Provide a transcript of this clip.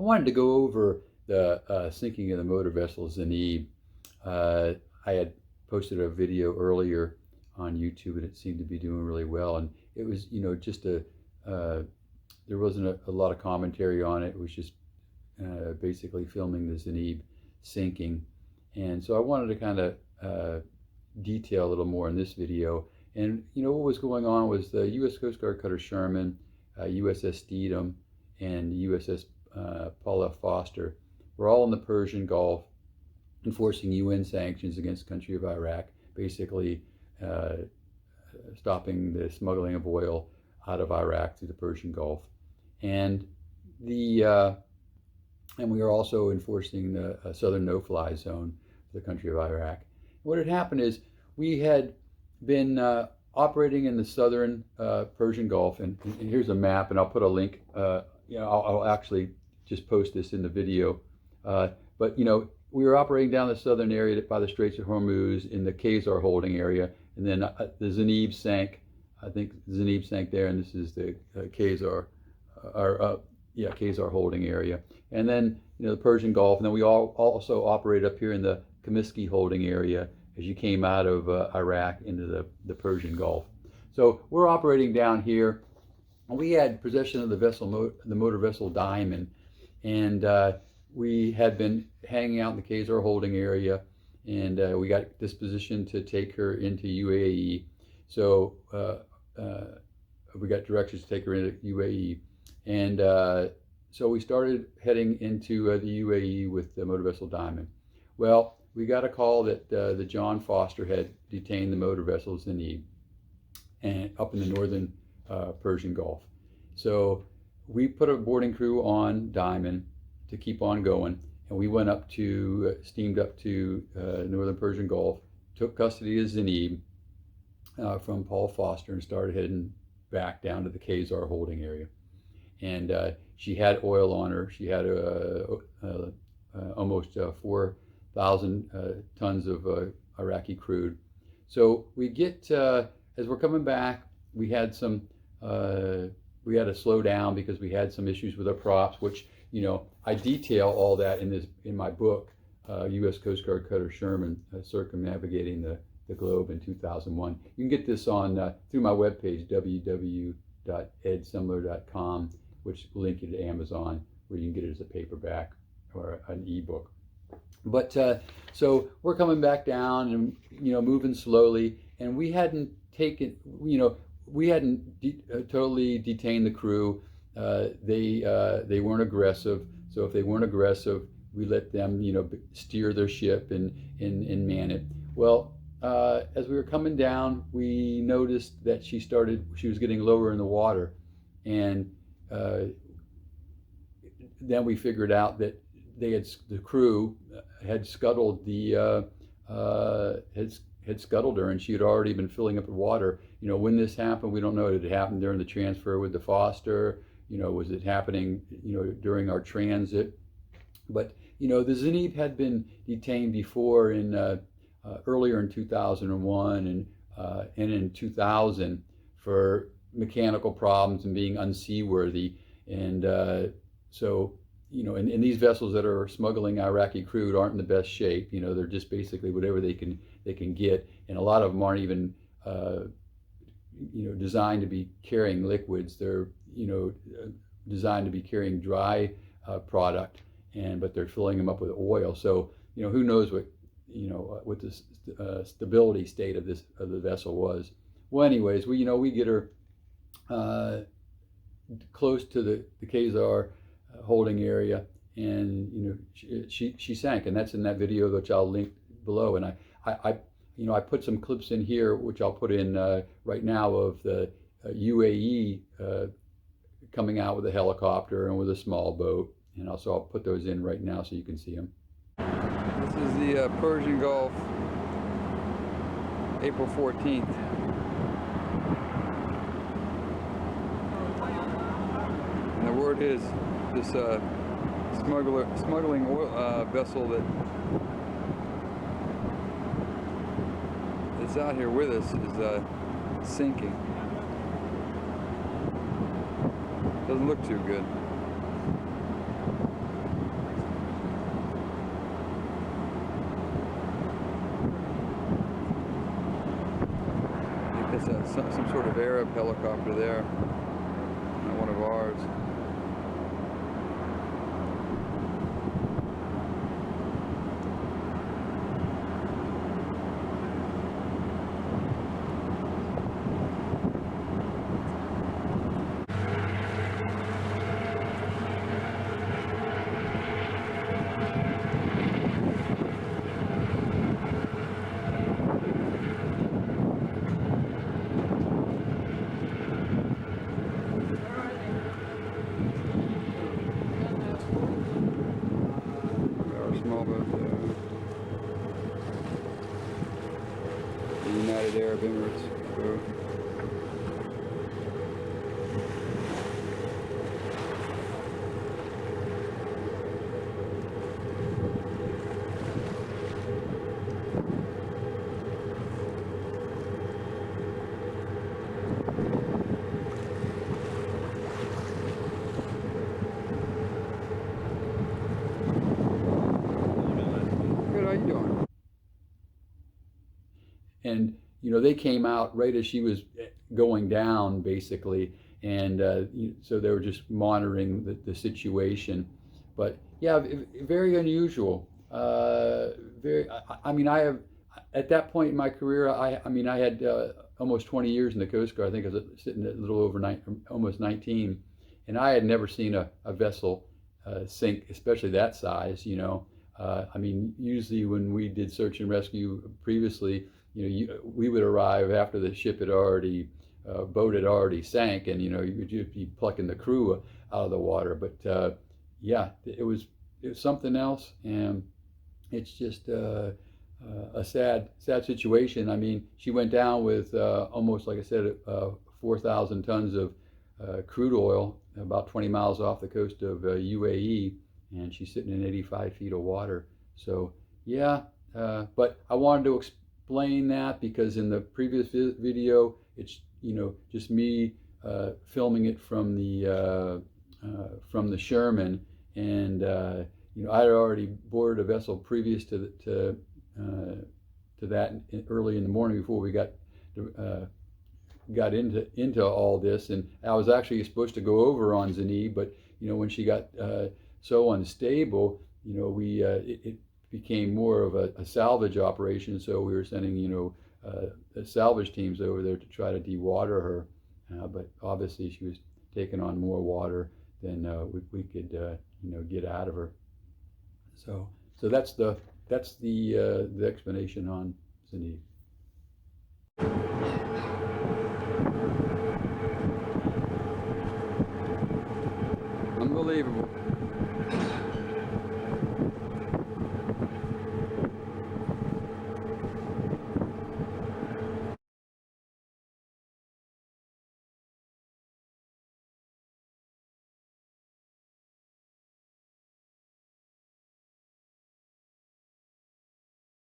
I wanted to go over the sinking of the motor vessel Zainab. I had posted a video earlier on YouTube, and it seemed to be doing really well. And it was, just there wasn't a lot of commentary on it. It was just basically filming the Zainab sinking. And so I wanted to kind of detail a little more in this video. And what was going on was the U.S. Coast Guard cutter Sherman, USS Steedham, and USS Paul F. Foster were all in the Persian Gulf enforcing UN sanctions against the country of Iraq, basically stopping the smuggling of oil out of Iraq through the Persian Gulf. And we were also enforcing the southern no-fly zone for the country of Iraq. What had happened is we had been operating in the southern Persian Gulf, and here's a map, and I'll put a link. I'll actually just post this in the video. But we were operating down the southern area by the Straits of Hormuz in the Khazar holding area, and then the Zainab sank. I think Zainab sank there, and this is the Khazar, Khazar holding area. And then the Persian Gulf, and then we also operate up here in the Comiskey holding area as you came out of Iraq into the Persian Gulf. So we're operating down here. We had possession of the vessel, the motor vessel Diamond, and we had been hanging out in the Khazar holding area, and we got disposition to take her into UAE. So we got directions to take her into UAE, and so we started heading into the UAE with the motor vessel Diamond. Well, we got a call that the John Foster had detained the motor vessel Zainab and up in the northern Persian Gulf. So we put a boarding crew on Diamond to keep on going, and we went up to, steamed up to northern Persian Gulf, took custody of Zainab from Paul Foster, and started heading back down to the Khazar holding area. And she had oil on her. She had almost 4,000 tons of Iraqi crude. So we get, as we're coming back, we had to slow down because we had some issues with our props, which, I detail all that in my book, U.S. Coast Guard cutter Sherman, Circumnavigating the Globe in 2001. You can get this on through my webpage, www.edsemler.com, which will link you to Amazon, where you can get it as a paperback or an ebook. But so we're coming back down and moving slowly, and we hadn't taken totally detained the crew. They weren't aggressive, so if they weren't aggressive, we let them steer their ship and man it. Well, as we were coming down, we noticed that she was getting lower in the water, and then we figured out that the crew had scuttled had scuttled her, and she had already been filling up the water. When this happened, we don't know. Did it happen during the transfer with the Foster? Was it happening during our transit? But the Zainab had been detained before earlier in 2001 and in 2000 for mechanical problems and being unseaworthy, and so and these vessels that are smuggling Iraqi crude aren't in the best shape. They're just basically whatever they can get, and a lot of them aren't even designed to be carrying liquids. They're designed to be carrying dry product, but they're filling them up with oil. So who knows what the stability state of the vessel was. Well, anyways, we get her close to the Khazar holding area, and she sank, and that's in that video which I'll link below. And I put some clips in here which I'll put in right now of the UAE coming out with a helicopter and with a small boat, and also I'll put those in right now so you can see them. This is the Persian Gulf, April 14th. And the word is this smuggling oil vessel that's out here with us is sinking. Doesn't look too good. some sort of Arab helicopter there, not one of ours. Small boat, the United Arab Emirates boat. How you doing? And they came out right as she was going down, basically, and so they were just monitoring the situation. But yeah, very unusual. Very. I mean, I have at that point in my career, I mean, I had almost 20 years in the Coast Guard. I think I was sitting at a little over almost 19, and I had never seen a vessel sink, especially that size. I mean, usually when we did search and rescue previously, we would arrive after the ship had already, boat had already sank, and you would just be plucking the crew out of the water. But yeah, it was something else, and it's just a sad situation. I mean, she went down with almost, like I said, 4,000 tons of crude oil, about 20 miles off the coast of UAE. And she's sitting in 85 feet of water. So yeah, but I wanted to explain that because in the previous video, it's just me filming it from the Sherman, and I had already boarded a vessel previous to that early in the morning before we got into all this, and I was actually supposed to go over on Zainab, but when she got so unstable, it became more of a salvage operation. So we were sending, salvage teams over there to try to dewater her. But obviously she was taking on more water than we could, get out of her. So that's the explanation on Zainab. Unbelievable.